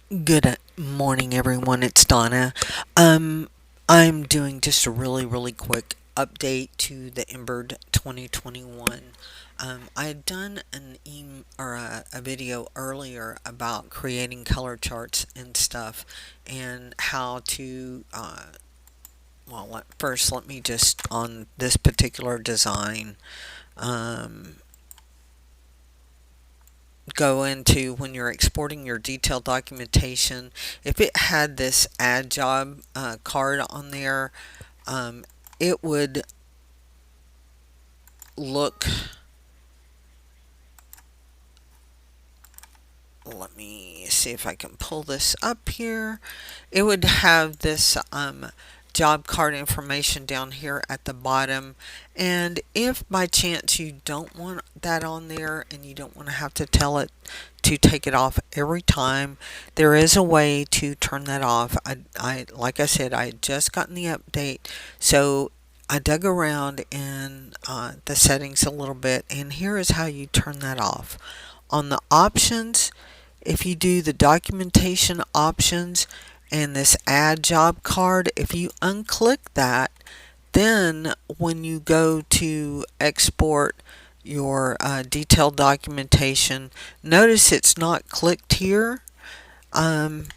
Good morning, everyone. It's Donna. Um, I'm doing just a really quick update to the Embird 2021. I had done a video earlier about creating color charts and stuff, and how to. First, let me just on this particular design. Um, Go into when you're exporting your detailed documentation. If it had this add job card on there, um, it would look. Let me see if I can pull this up here. It would have this job card information down here at the bottom. And if by chance you don't want that on there and you don't want to have to tell it to take it off every time, there is a way to turn that off. Like I said, I had just gotten the update, so I dug around in the settings a little bit, and here is how you turn that off. On the options, if you do the documentation options and this add job card, if you unclick that, then when you go to export your detailed documentation, notice it's not clicked here. Um,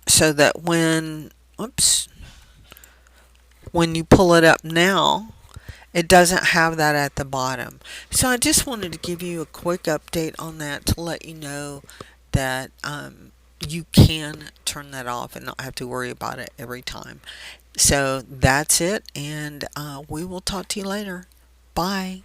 so that when you pull it up now, it doesn't have that at the bottom. So I just wanted to give you a quick update on that to let you know that you can turn that off and not have to worry about it every time. So that's it, and we will talk to you later. Bye.